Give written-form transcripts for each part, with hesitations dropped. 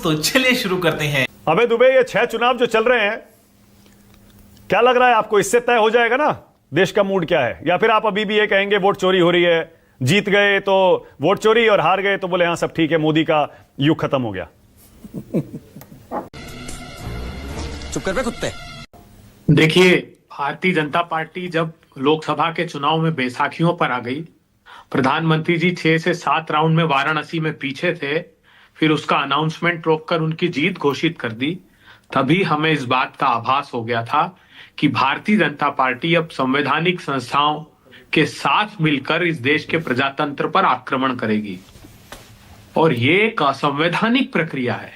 तो चलिए शुरू करते हैं। अबे दुबे, ये 6 चुनाव जो चल रहे हैं, क्या लग रहा है आपको, इससे तय हो जाएगा ना देश का मूड क्या है? या फिर आप अभी भी ये कहेंगे वोट चोरी हो रही है, जीत गए तो वोट चोरी और हार गए तो बोले हाँ सब ठीक है, मोदी का युग खत्म हो गया? चुप कर बे कुत्ते। देखिए, भारतीय जनता पार्टी जब लोकसभा के चुनाव में बैसाखियों पर आ गई, प्रधानमंत्री जी 6 से 7 राउंड में वाराणसी में पीछे थे, फिर उसका अनाउंसमेंट रोककर उनकी जीत घोषित कर दी, तभी हमें इस बात का आभास हो गया था कि भारतीय जनता पार्टी अब संवैधानिक संस्थाओं के साथ मिलकर इस देश के प्रजातंत्र पर आक्रमण करेगी। और ये एक असंवैधानिक प्रक्रिया है।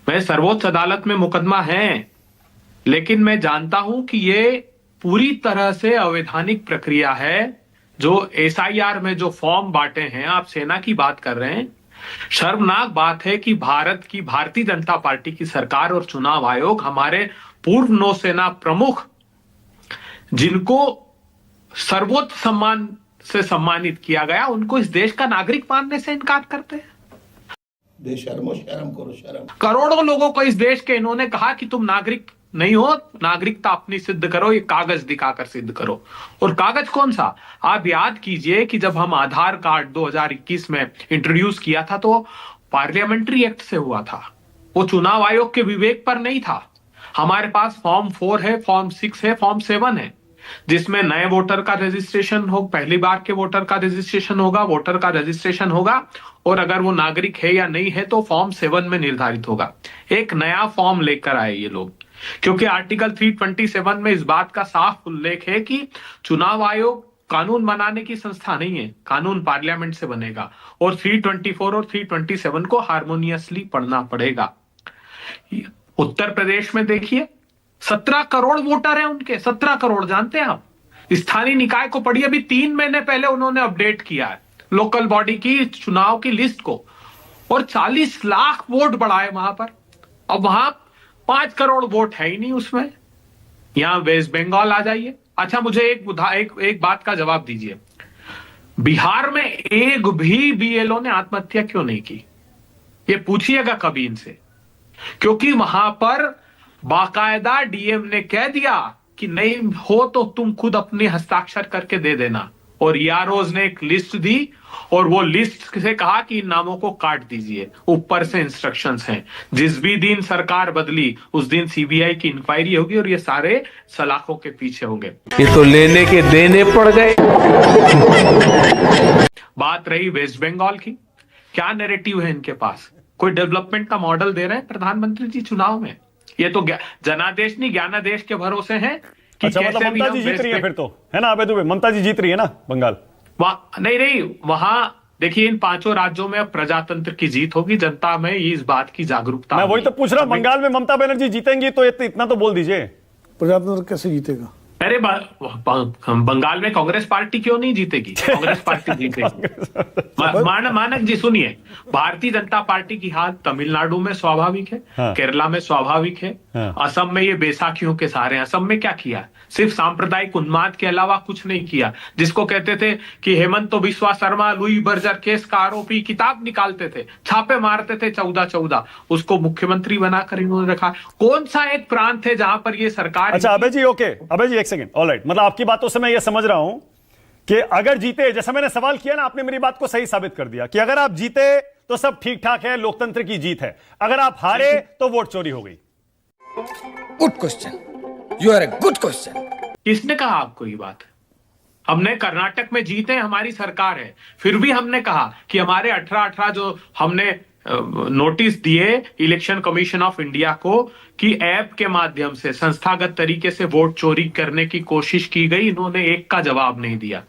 मैं सर्वोच्च अदालत में मुकदमा है, लेकिन मैं जानता हूं कि ये पूरी तरह से अवैधानिक प्रक्रिया है। जो एसआईआर में जो फॉर्म बांटे हैं, आप सेना की बात कर रहे हैं, शर्मनाक बात है कि भारतीय जनता पार्टी की सरकार और चुनाव आयोग, हमारे पूर्व नौसेना प्रमुख जिनको सर्वोच्च सम्मान से सम्मानित किया गया, उनको इस देश का नागरिक मानने से इनकार करते हैं। शर्म करो, शर्म। करोड़ों लोगों को इस देश के इन्होंने कहा कि तुम नागरिक नहीं हो, नागरिकता अपनी सिद्ध करो, ये कागज दिखाकर सिद्ध करो। और कागज कौन सा? आप याद कीजिए कि जब हम आधार कार्ड 2021 में इंट्रोड्यूस किया था तो पार्लियामेंट्री एक्ट से हुआ था, वो चुनाव आयोग के विवेक पर नहीं था। हमारे पास फॉर्म 4 है, फॉर्म 6 है, फॉर्म 7 है, जिसमें नए वोटर का रजिस्ट्रेशन हो, पहली बार के वोटर का रजिस्ट्रेशन होगा, वोटर का रजिस्ट्रेशन होगा, और अगर वो नागरिक है या नहीं है तो फॉर्म 7 में निर्धारित होगा। एक नया फॉर्म लेकर आए ये लोग, क्योंकि आर्टिकल 327 में इस बात का साफ उल्लेख है कि चुनाव आयोग कानून बनाने की संस्था नहीं है, कानून पार्लियामेंट से बनेगा, और 324 और 327 को हार्मोनियसली पढ़ना पड़ेगा। उत्तर प्रदेश में देखिए, 17 करोड़ वोटर हैं उनके, 17 करोड़, जानते हैं आप? स्थानीय निकाय को पढ़िए, अभी 3 महीने पहले उन्होंने अपडेट किया है लोकल बॉडी की चुनाव की लिस्ट को, और 40 लाख वोट बढ़ाए वहां पर। अब वहां 5 करोड़ वोट है ही नहीं उसमें। यहां वेस्ट बंगाल आ जाइए। अच्छा, मुझे एक बात का जवाब दीजिए, बिहार में एक भी बीएलओ ने आत्महत्या क्यों नहीं की? ये पूछिएगा कभी इनसे, क्योंकि वहां पर बाकायदा डीएम ने कह दिया कि नहीं हो तो तुम खुद अपने हस्ताक्षर करके दे देना, और यारोज ने एक लिस्ट दी और वो लिस्ट से कहा कि इन नामों को काट दीजिए। ऊपर से इंस्ट्रक्शंस हैं, जिस भी दिन सरकार बदली उस दिन सीबीआई की इंक्वायरी होगी और ये सारे सलाखों के पीछे होंगे। ये तो लेने के देने पड़ गए। बात रही वेस्ट बंगाल की, क्या नैरेटिव है इनके पास? कोई डेवलपमेंट का मॉडल दे रहे हैं प्रधानमंत्री जी चुनाव में? ये तो जनादेश नहीं ज्ञानादेश के भरोसे हैं कि अच्छा, मतलब ममता जी जीत रही है फिर तो, है ना? अबे दुबे, ममता जी जीत रही है ना बंगाल? नहीं, वहां देखिए, इन 5 राज्यों में प्रजातंत्र की जीत होगी, जनता में इस बात की जागरूकता। मैं वही तो पूछ रहा हूं, बंगाल में ममता बनर्जी जीतेंगी तो इतना तो बोल दीजिए। प्रजातंत्र कैसे जीतेगा? अरे बंगाल में कांग्रेस पार्टी क्यों नहीं जीतेगी? कांग्रेस पार्टी जीतेगी। मानक जी सुनिए, भारतीय जनता पार्टी की हार तमिलनाडु में स्वाभाविक है, हाँ। केरला में स्वाभाविक है, हाँ। असम में ये बैसाखियों के सहारे हैं। असम में क्या किया? सिर्फ सांप्रदायिक उन्माद के अलावा कुछ नहीं किया। जिसको कहते थे कि Hemant Biswa Sharma Louis Berger case का आरोपी, किताब निकालते थे, छापे मारते थे 14-14, उसको मुख्यमंत्री बनाकर इन्होंने रखा। कौन सा एक प्रांत है जहां पर ये सरकार? अच्छा अबे जी, ओके अबे जी, एक सेकंड, ऑलराइट, मतलब आपकी बातों से मैं ये समझ रहा हूं कि अगर जीते, जैसा मैंने सवाल किया ना, आपने मेरी बात को सही साबित कर दिया कि अगर आप जीते तो सब ठीक ठाक है, लोकतंत्र की जीत है, अगर आप हारे तो वोट चोरी हो गई। Good question, you are a good question. किसने कहा आपको ये बात? हमने कर्नाटक में जीते, हमारी सरकार है, फिर भी हमने कहा कि हमारे 18 जो हमने नोटिस दिए इलेक्शन कमीशन ऑफ इंडिया को कि ऐप के माध्यम से संस्थागत तरीके से वोट चोरी करने की कोशिश की गई, इन्होंने एक का जवाब नहीं दिया।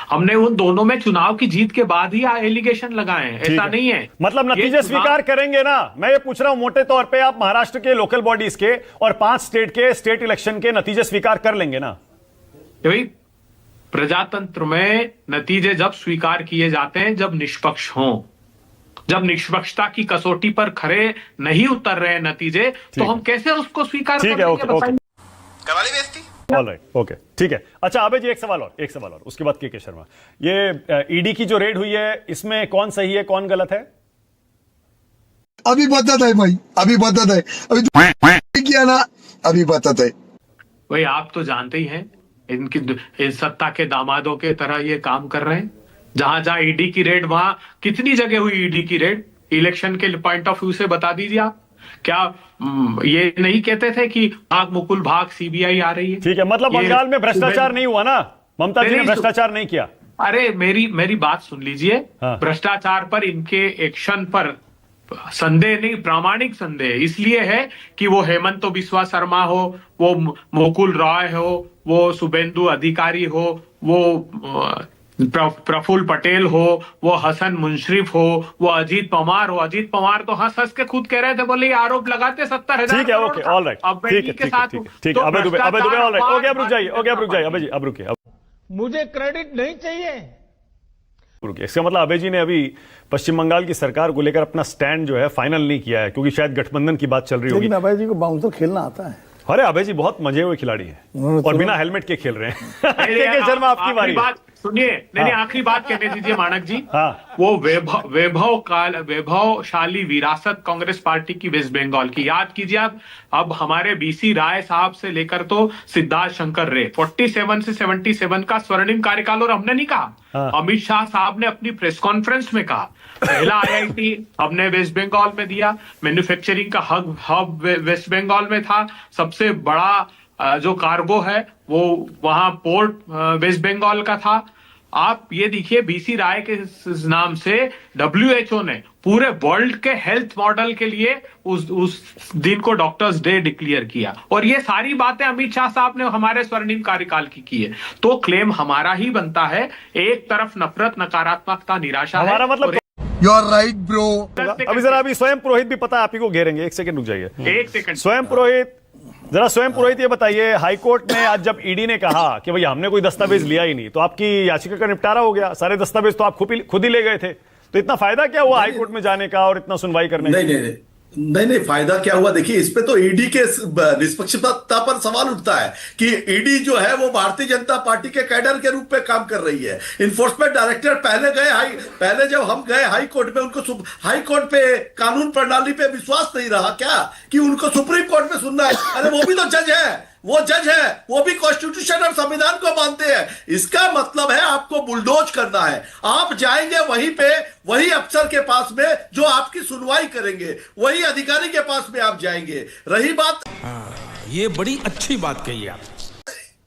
हमने उन दोनों में चुनाव की जीत के बाद ही एलिगेशन लगाए हैं, ऐसा नहीं है। मतलब नतीजे स्वीकार करेंगे ना? मैं ये पूछ रहा हूं मोटे तौर पे, आप महाराष्ट्र के लोकल बॉडीज के और 5 स्टेट के स्टेट इलेक्शन के नतीजे स्वीकार कर लेंगे ना? भाई, प्रजातंत्र में नतीजे जब स्वीकार किए जाते हैं जब निष्पक्ष हों। जब निष्पक्षता की कसौटी पर खरे नहीं उतर रहे नतीजे, तो हम कैसे उसको स्वीकार करेंगे? करवा ली बेइज्जती। ऑलराइट, ओके, ठीक है। अच्छा अबे जी, एक सवाल और उसके बाद के शर्मा, ये ईडी की जो रेड हुई है, इसमें कौन सही है कौन गलत है? अभी बदत है भाई, अभी बदत है, अभी तो किया ना, अभी बदत है। भाई आप तो जानते ही हैं इनकी इन सत्ता के दामादों के तरह ये काम कर रहे हैं। जहां जहां ईडी की रेड, वहां कितनी जगह हुई ईडी की रेड? इलेक्शन के पॉइंट ऑफ व्यू से बता दीजिए आप। क्या ये नहीं कहते थे कि भाग मुकुल भाग, सीबीआई आ रही है? ठीक है, मतलब ये बंगाल में भ्रष्टाचार नहीं हुआ ना? ममता जी ने नहीं, भ्रष्टाचार नहीं किया। अरे मेरी बात सुन लीजिए। हाँ। भ्रष्टाचार पर इनके एक्शन पर संदेह नहीं, प्रामाणिक संदेह इसलिए है कि वो हेमंत बिस्वा शर्मा हो, वो मुकुल रॉय हो, वो शुभेंदु अधिकारी हो, वो प्रफुल्ल पटेल हो, वो हसन मुंशरिफ हो, वो अजीत पवार हो। अजीत पवार तो हंस हंस के खुद कह रहे थे, बोले ये आरोप लगाते 70,000। ठीक है, ओके, ऑल राइट, ठीक है, ठीक है, ठीक है। अबे दुबे, ऑल राइट, ओके, अब रुक जाइए, ओके, अब रुक जाइए, अबे जी, अब रुकिए, मुझे क्रेडिट नहीं चाहिए। रुकिए। इसका मतलब अभय जी ने अभी पश्चिम बंगाल की सरकार को लेकर अपना स्टैंड जो है फाइनल नहीं किया है, क्योंकि शायद गठबंधन की बात चल रही होगी। लेकिन अभय जी को बाउंसर खेलना आता है। अरे अभय जी बहुत मजे हुए खिलाड़ी हैं और बिना हेलमेट के खेल रहे हैं। के शर्मा, आपकी बारी है। सुनिए, नहीं आखिरी बात कहने दीजिए मानक जी। हाँ। वो वैभवशाली विरासत कांग्रेस पार्टी की वेस्ट बंगाल की याद कीजिए आप। अब हमारे बीसी राय साहब से लेकर तो सिद्धार्थ शंकर रे 47 से 77 का स्वर्णिम कार्यकाल, और हमने नहीं कहा। हाँ। अमित शाह साहब ने अपनी प्रेस कॉन्फ्रेंस में कहा पहला आईआईटी हमने वेस्ट बंगाल में दिया, मैन्युफैक्चरिंग का हब वेस्ट बंगाल में था, सबसे बड़ा जो कार्गो है वो वहां पोर्ट वेस्ट बंगाल का था। आप ये देखिए, बीसी राय के नाम से WHO ने पूरे वर्ल्ड के हेल्थ मॉडल के लिए उस दिन को डॉक्टर्स डे डिक्लेयर किया, और ये सारी बातें अमित शाह साहब ने हमारे स्वर्णिम कार्यकाल की है। तो क्लेम हमारा ही बनता है। एक तरफ नफरत, नकारात्मकता, निराशा हमारा है, मतलब यू आर राइट ब्रो। अभी जरा अभी स्वयं पुरोहित भी पता है आप ही को घेरेंगे, एक सेकंड रुक जाइए। एक सेकंड स्वयं पुरोहित, जरा स्वयं पुरोहित ये बताइए, हाईकोर्ट ने आज जब ईडी ने कहा कि भाई हमने कोई दस्तावेज लिया ही नहीं, तो आपकी याचिका का निपटारा हो गया, सारे दस्तावेज तो आप खुद ही ले गए थे, तो इतना फायदा क्या हुआ हाईकोर्ट में जाने का और इतना सुनवाई करने का? नहीं, फायदा क्या हुआ? देखिए, इस पे तो ईडी के निष्पक्षता पर सवाल उठता है कि ईडी जो है वो भारतीय जनता पार्टी के कैडर के रूप में काम कर रही है। इन्फोर्समेंट डायरेक्टर पहले जब हम गए हाई कोर्ट में, उनको हाई कोर्ट पे कानून प्रणाली पे विश्वास नहीं रहा क्या कि उनको सुप्रीम कोर्ट में सुनना है? अरे वो भी तो जज है, वो जज है, वो भी कॉन्स्टिट्यूशन और संविधान को मानते हैं। इसका मतलब है आपको बुलडोज करना है। आप जाएंगे वहीं पे, वही अफसर के पास में जो आपकी सुनवाई करेंगे, वही अधिकारी के पास में आप जाएंगे। रही बात, ये बड़ी अच्छी बात कही आप।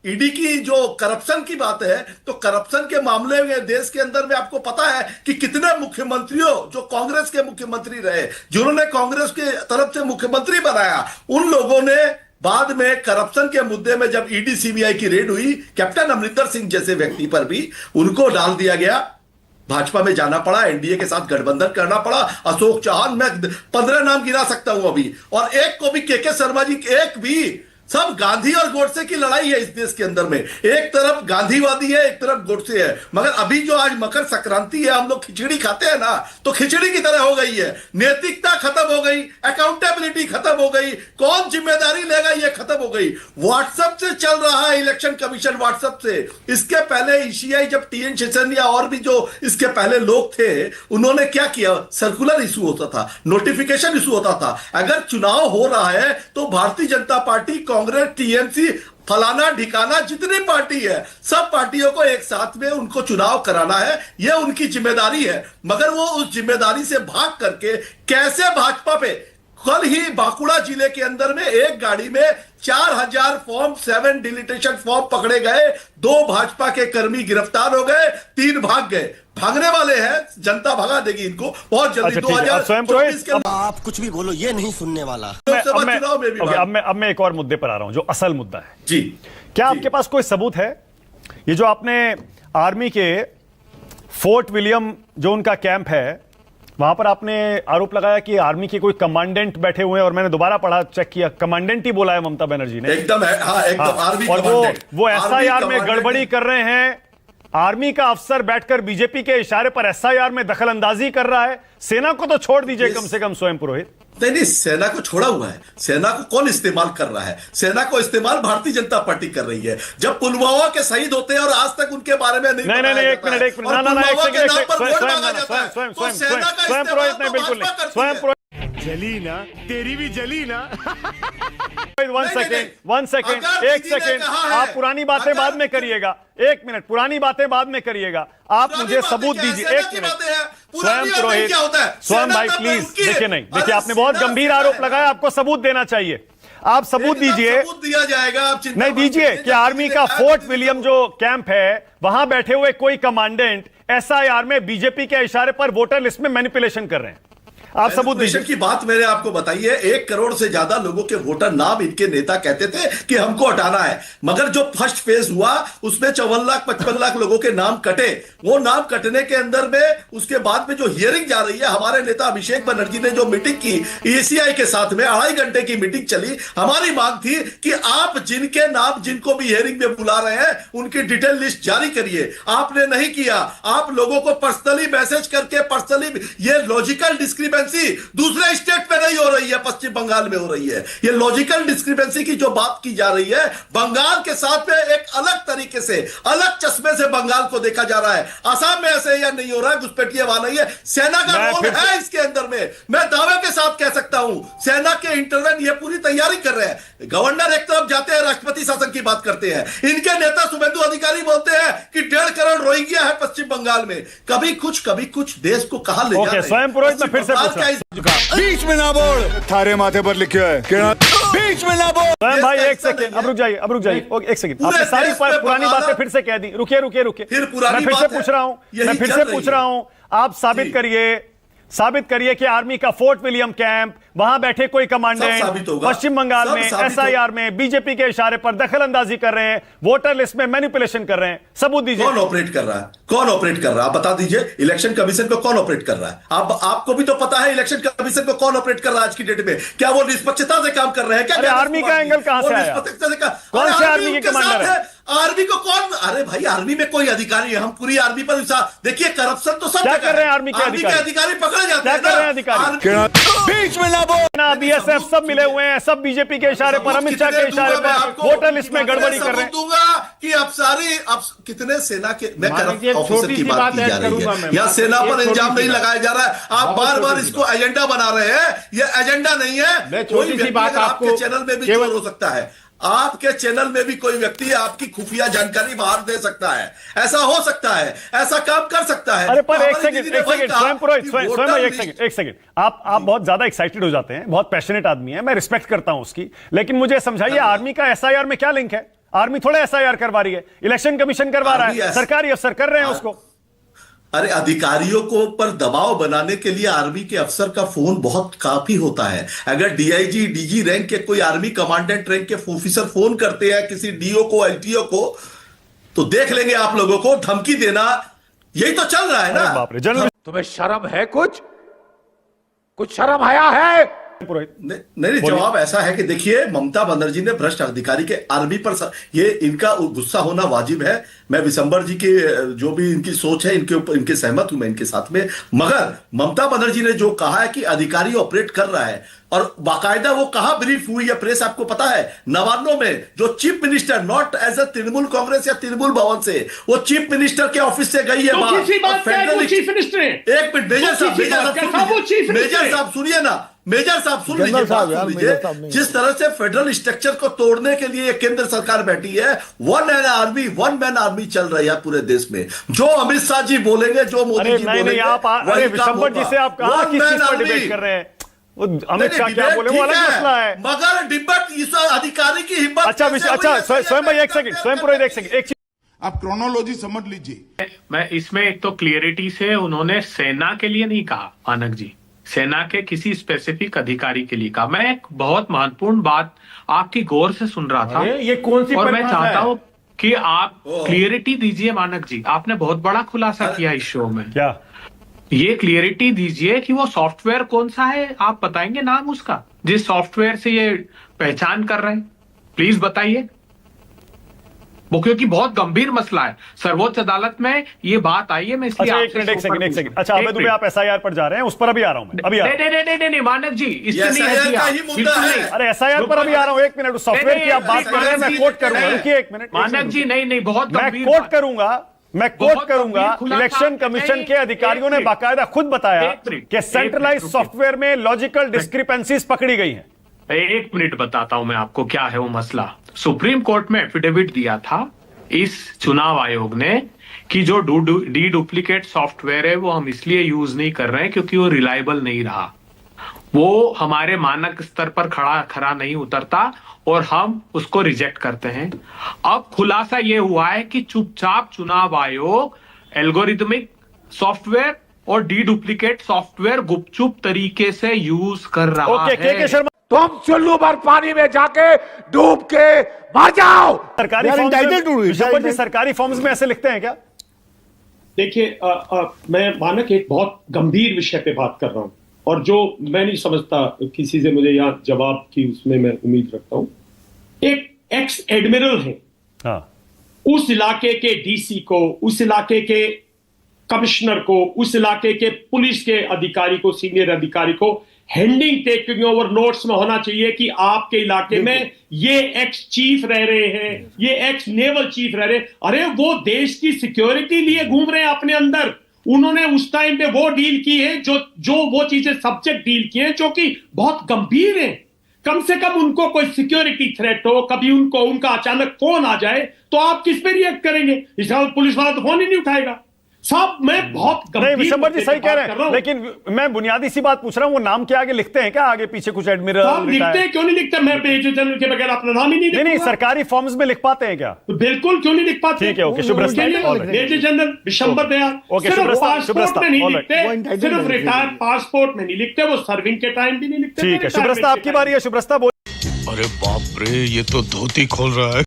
ईडी की जो करप्शन की बात है, तो करप्शन के मामले में देश के अंदर में आपको पता है कि कितने मुख्यमंत्रियों जो कांग्रेस के मुख्यमंत्री रहे, जिन्होंने कांग्रेस के तरफ से मुख्यमंत्री बनाया, उन लोगों ने बाद में करप्शन के मुद्दे में जब ईडी सीबीआई की रेड हुई, कैप्टन अमरिंदर सिंह जैसे व्यक्ति पर भी उनको डाल दिया गया, भाजपा में जाना पड़ा, एनडीए के साथ गठबंधन करना पड़ा। अशोक चौहान, मैं 15 नाम गिना सकता हूं अभी, और एक को भी के शर्मा जी, एक भी, सब गांधी और गोडसे की लड़ाई है इस देश के अंदर में। एक तरफ गांधीवादी है, एक तरफ गोडसे है। मगर अभी जो आज मकर संक्रांति है, हम लोग खिचड़ी खाते हैं ना, तो खिचड़ी की तरह हो गई है। नैतिकता खत्म हो गई, अकाउंटेबिलिटी खत्म हो गई, कौन जिम्मेदारी लेगा ये खत्म हो गई। व्हाट्सएप से चल रहा है इलेक्शन कमीशन, व्हाट्सएप से। इसके पहले ईसीआई, जब टीएन शेषन या और भी जो इसके पहले लोग थे, उन्होंने क्या किया? सर्कुलर इशू होता था, नोटिफिकेशन इशू होता था। अगर चुनाव हो रहा है तो भारतीय जनता पार्टी, कांग्रेस, टीएमसी, फलाना ढिकाना जितनी पार्टी है, सब पार्टियों को एक साथ में उनको चुनाव कराना है, यह उनकी जिम्मेदारी है। मगर वो उस जिम्मेदारी से भाग करके कैसे भाजपा पे, कल ही बांकुड़ा जिले के अंदर में एक गाड़ी में 4000 फॉर्म, 7 डिलीटेशन फॉर्म पकड़े गए, 2 भाजपा के कर्मी गिरफ्तार हो गए, 3 भाग गए। भागने वाले हैं, जनता भगा देगी इनको बहुत जल्दी। 2024 के आप कुछ भी बोलो, ये नहीं सुनने वाला। चुनाव में भी अब मैं एक और मुद्दे पर आ रहा हूं, जो असल मुद्दा है जी। क्या आपके पास कोई सबूत है? ये जो आपने आर्मी के फोर्ट विलियम जो उनका कैंप है, वहां पर आपने आरोप लगाया कि आर्मी के कोई कमांडेंट बैठे हुए हैं, और मैंने दोबारा पढ़ा, चेक किया, कमांडेंट ही बोला है ममता बनर्जी ने। एकदम है, हाँ, एकदम आर्मी और कमांडेंट। वो एसआईआर में गड़बड़ी कर रहे हैं। आर्मी का अफसर बैठकर बीजेपी के इशारे पर एसआईआर में दखल अंदाजी कर रहा है। सेना को तो छोड़ दीजिए कम से कम, स्वयं पुरोहित। नहीं, सेना को छोड़ा हुआ है। सेना को कौन इस्तेमाल कर रहा है? सेना को इस्तेमाल भारतीय जनता पार्टी कर रही है। जब पुलवामा के शहीद होते हैं और आज तक उनके बारे में नहीं, एक मिनट, स्वयं पुरोहित नहीं, बिल्कुल स्वयं जली ना, तेरी भी जली ना। वन नहीं, सेकेंड, वन सेकेंड, अगर एक दीदी ने सेकेंड, कहा है, आप पुरानी बातें अगर- बाद में करिएगा। एक मिनट, पुरानी बातें बाद में करिएगा। आप पुरानी मुझे बातें सबूत क्या है? दीजिए। सेना एक की मिनट, बातें हैं। पुरानी स्वयं बातें पुरोहित, क्या होता है? स्वयं सेना भाई तब में प्लीज उनकी- देखिए, नहीं देखिए, अरे आपने बहुत सेना गंभीर सेना आरोप है। लगाया, आपको सबूत देना चाहिए। आप सबूत एकदम दीजिए। सबूत दिया जाएगा, आप चिंता नहीं मत दीजिए कीजिए। कि आर्मी का जब फोर्ट दीदी विलियम ने- जो कैंप है, वहां बैठे हुए कोई कमांडेंट एसआईआर में बीजेपी के इशारे पर वोटर लिस्ट में मैनिपुलेशन कर रहे हैं। आप सबूत दीजिए। मैनिपुलेशन की बात मैंने आपको बताई है। 1 करोड़ से ज्यादा लोगों के वोटर नाम इनके नेता कहते थे कि हमको हटाना है, मगर जो फर्स्ट फेज हुआ उसमें 54 लाख 55 लाख लोगों के नाम कटे। वो नाम कटने के अंदर में उसके बाद में जो हियरिंग जा रही है, हमारे नेता अभिषेक बनर्जी ने जो मीटिंग की ईसीआई के साथ में 2.5 घंटे की मीटिंग चली। हमारी मांग थी कि आप जिनके नाम जिनको भी हियरिंग में बुला रहे हैं उनकी डिटेल लिस्ट जारी करिए। आपने नहीं किया। आप लोगों को पर्सनली मैसेज करके पर्सनली, ये लॉजिकल डिस्क्रिपेंसी दूसरे स्टेट में नहीं हो रही है, पश्चिम बंगाल में हो रही है। ये लॉजिकल डिस्क्रिपेंसी की जो बात की जा रही है, बंगाल के साथ में एक अलग तरीके से, अलग चश्मे से बंगाल को देखा जा रहा है। असम में ऐसे या नहीं हो रहा है, घुसपैठिए वहां नहीं है। सेना का मैं रोल फिर है इसके अंदर में, मैं दावे के साथ कह सकता हूं। सेना के इंटरवेंट ये पूरी तैयारी कर रहे हैं। गवर्नर एक तरफ जाते हैं, राष्ट्रपति शासन की बात करते हैं। इनके नेता शुभेंदु अधिकारी बोलते हैं कि 1.5 करोड़ रोहिंग्या है पश्चिम बंगाल में। कभी कुछ देश को कहां ले जा रहे हैं? स्वयं पुरोहित, मैं फिर से पश्चिम पूछ बंगाल रहा हूं। का बीच में ना बोल, थारे माथे पर लिखा है बीच में ना बोल। स्वयं भाई देश का एक हिस्सा सेकंड, नहीं अब रुक जाइए, अब रुक जाइए। एक सेकंड, पूरे आपने सारी देश में पुरानी बंगाल- बातें फिर से कह दी। रुकिए रुकिए रुकिए, फिर पुरानी मैं फिर से बात है। पूछ रहा हूं, यही मैं फिर चल से रही पूछ है। रहा हूं। आप साबित करिए कि आर्मी का फोर्ट विलियम कैंप, वहां बैठे कोई सब साबित कमांडेंट होगा। पश्चिम बंगाल सब में साबित एसआईआर में बीजेपी के इशारे पर दखल अंदाजी कर रहे हैं, वोटर लिस्ट में मैनिपुलेशन कर रहे हैं। सबूत दीजिए। कौन ऑपरेट कर रहा है? कौन ऑपरेट कर रहा है? आप बता दीजिए। इलेक्शन कमीशन को कौन ऑपरेट कर रहा है? आपको भी तो पता है इलेक्शन कमीशन को कौन ऑपरेट कर रहा है आज की डेट में। क्या वो निष्पक्षता से काम कर रहे हैं? क्या अरे क्या आर्मी का एंगल कहां से आया? कौन से आर्मी के कमांडर है? आर्मी को कौन? अरे भाई, आर्मी में कोई अधिकारी है, हम पूरी आर्मी पर विश्वास। देखिए, करप्शन तो सब क्या जगह कर रहे हैं है। आर्मी के अधिकारी पकड़े जाते क्या हैं कर रहे हैं ना। अधिकारी? बीच में ना बोल। ना बीएसएफ सब मिले हुए हैं, सब बीजेपी के इशारे पर, अमित शाह के इशारे पर वोटर लिस्ट में गड़बड़ी कर रहे हैं। दूंगा कि अब कितने सेना के, मैं मानिक, एक ऑफिसर छोटी की सी बात बात की ऐड जा रही करूंगा है। मैं। यहाँ सेना एक पर छोटी इल्जाम सी नहीं बात। लगाया जा रहा है। आप बहुत बार बार छोटी सी इसको एजेंडा बना रहे हैं। ये एजेंडा नहीं है। मैं कोई छोटी सी व्यक्ति बात अगर आपके आपको चैनल में भी केवल- चोर हो सकता है। आपके चैनल में भी कोई व्यक्ति आपकी खुफिया जानकारी बाहर दे सकता है। ऐसा हो सकता है, ऐसा काम कर सकता है। अरे पर तो एक हमारी सेकंड, दीदी ने एक वही सेकंड, कहा स्वयं पुरोहित, कि स्वयं वोटर भाई, एक लिस्ट- सेकंड, एक सेकंड। आप बहुत ज्यादा एक्साइटेड हो जाते हैं, बहुत पैशनेट आदमी है, मैं रिस्पेक्ट करता हूं उसकी, लेकिन मुझे समझाइए आर्मी का एसआईआर में क्या लिंक है? आर्मी थोड़ा एसआईआर करवा रही है, इलेक्शन कमीशन करवा रहा है, सरकारी अफसर कर रहे हैं उसको। अरे अधिकारियों को पर दबाव बनाने के लिए आर्मी के अफसर का फोन बहुत काफी होता है। अगर डीआईजी डीजी रैंक के कोई आर्मी कमांडेंट रैंक के ऑफिसर फोन करते हैं किसी डीओ को, एलटीओ को, तो देख लेंगे आप लोगों को धमकी देना। यही तो चल रहा है ना। बाप रे, जनरल तुम्हें शर्म है? कुछ शर्म आया है? पुरोहित, नहीं, जवाब ऐसा है कि देखिए, ममता बनर्जी ने भ्रष्ट अधिकारी के आर्मी पर ये इनका गुस्सा होना वाजिब है। मैं विशंबर जी के जो भी इनकी सोच है, इनके ऊपर इनके सहमत हूं मैं इनके साथ में। मगर ममता बनर्जी ने जो कहा है कि अधिकारी ऑपरेट कर रहा है, और बाकायदा वो कहां ब्रीफ हुई है प्रेस, आपको पता है? नवान्नो में, जो chief minister, not as a Trinamool Congress या तृणमूल भवन से, वो चीफ मिनिस्टर के ऑफिस से गई है तो किसी बात का है वो चीफ मिनिस्टर है। एक मिनट, मेजर साहब, मेजर साहब सुनिए ना, मेजर साहब सुन लीजिए, बात सुन लीजिए। जिस तरह से फेडरल स्ट्रक्चर को तोड़ने के लिए केंद्र सरकार बैठी है, वन मैन आर्मी चल रही है पूरे देश में। जो अमित शाह जी बोलेंगे, जो मोदी अरे जी नहीं बोलेंगे, नहीं, आप अरे विशंबर जी से आप कहां किस चीज पर डिबेट कर रहे हैं? वो अमित शाह क्या बोले वो अलग मसला है। मगर डिबेट इस अधिकारी की हिम्मत। अच्छा स्वयं भाई एक सेकंड, स्वयं पुरोहित एक सेकंड, एक चीज आप क्रोनोलॉजी समझ लीजिए। मैं इसमें एक तो क्लियरिटी से उन्होंने सेना के लिए नहीं कहा, मानक जी, सेना के किसी स्पेसिफिक अधिकारी के लिए कहा। मैं एक बहुत महत्वपूर्ण बात आपकी गौर से सुन रहा था, ये कौन सी और मैं परिभाषा चाहता है? हूं कि आप क्लियरिटी दीजिए। मानक जी, आपने बहुत बड़ा खुलासा किया इस शो में। क्या ये क्लियरिटी दीजिए कि वो सॉफ्टवेयर कौन सा है, आप बताएंगे नाम उसका, जिस सॉफ्टवेयर से ये पहचान कर रहे हैं? प्लीज बताइए वो, क्योंकि बहुत गंभीर मसला है। सर्वोच्च अदालत में ये बात आई है, मैं इसलिए अच्छा आपसे एक मिनट, एक शो पर सेकंड, एक पूछ सेकंड। रहा हूं। अच्छा अबे एक दुबे, मिनट। आप एसआईआर पर जा रहे हैं, उस पर अभी आ रहा हूं मैं, अभी आ रहा हूं। नहीं मानक जी, इससे नहीं SIR हटिए का आप। ही मुद्दा बिल्कुल है। नहीं। अरे एसआईआर पर अभी आ रहा हूं, एक मिनट। उस सॉफ्टवेयर की आप बात कर रहे हैं, मैं कोट करूंगा, रुकिए एक मिनट। मानक जी, नहीं बहुत मैं गंभीर कोट बात। करूंगा, मैं कोट बहुत करूंगा, गंभीर खुलासा इलेक्शन कमीशन नहीं, के अधिकारियों ने एक मिनट, बाकायदा खुद बताया एक मिनट, कि एक सेंट्रलाइज मिनट, सॉफ्टवेयर में लॉजिकल डिस्क्रिपेंसीज पकड़ी गई हैं। 1 मिनट बताता हूं मैं आपको क्या है वो मसला। सुप्रीम कोर्ट में एफिडेविट दिया था इस चुनाव आयोग ने कि जो डी डुप्लीकेट सॉफ्टवेयर है वो हम इसलिए यूज नहीं कर रहे हैं क्योंकि वो रिलायबल नहीं रहा, वो हमारे मानक स्तर पर खरा नहीं उतरता और हम उसको रिजेक्ट करते हैं। अब खुलासा ये हुआ है कि चुपचाप चुनाव आयोग एल्गोरिथमिक सॉफ्टवेयर और डी डुप्लीकेट सॉफ्टवेयर गुपचुप तरीके से यूज कर रहा ओके, के है। शर्मा, तुम चुल्लू भर पानी में जाके डूब के मर जाओ। सरकारी They are forms entitled to में, it. विशंबर जी, सरकारी फॉर्म्स में ऐसे लिखते हैं क्या? देखिए, मैं मानक एक बहुत गंभीर विषय पे बात कर रहा हूं और जो मैं नहीं समझता किसी से मुझे यहाँ जवाब की उसमें मैं उम्मीद रखता हूं। एक एक्स एडमिरल है, हाँ, उस इलाके के डीसी को, उस इलाके के कमिश्नर को, उस इलाके के पुलिस के अधिकारी को, सीनियर अधिकारी को हैंडिंग टेकिंग ओवर नोट्स में होना चाहिए कि आपके इलाके में ये एक्स चीफ रह रहे हैं, ये एक्स नेवल चीफ रह रहे हैं। अरे वो देश की सिक्योरिटी लिए घूम रहे हैं अपने अंदर। उन्होंने उस टाइम पे वो डील की है जो वो चीजें सब्जेक्ट डील किए हैं जो कि बहुत गंभीर हैं। कम से कम उनको कोई सिक्योरिटी थ्रेट हो, कभी उनको उनका अचानक फोन आ जाए तो आप किस पे रिएक्ट करेंगे? इसका पुलिस वाला तो फोन ही नहीं उठाएगा साहब। मैं बहुत नहीं, गंभीर विशंबर जी मुद्दे सही पे कह बात रहे कर रहा हैं, हूं। लेकिन मैं बुनियादी सी बात पूछ रहा हूं, वो नाम के आगे लिखते हैं क्या, आगे पीछे कुछ एडमिरल? साहब लिखते हैं, क्यों नहीं लिखते? मैं मेजर जनरल के बगैर अपना नाम ही नहीं नहीं, लिखूंगा। सरकारी फॉर्म्स में लिख पाते हैं क्या? बिल्कुल क्यों नहीं लिख पाते? ठीक है, ओके, शुभ रस्ता, all right. Major general Vishambar Dayal okay, सिर्फ शुभ रस्ता, शुभ पासपोर्ट रस्ता, में नहीं all right. वो लिखते, entitled सिर्फ है। रिटायर पासपोर्ट में नहीं लिखते, वो सर्विंग के टाइम भी नहीं लिखते। ठीक है, शुभ रस्ता, आपकी बारी है, शुभ रस्ता, बोल। अरे बाप रे, ये तो धोती खोल रहा है।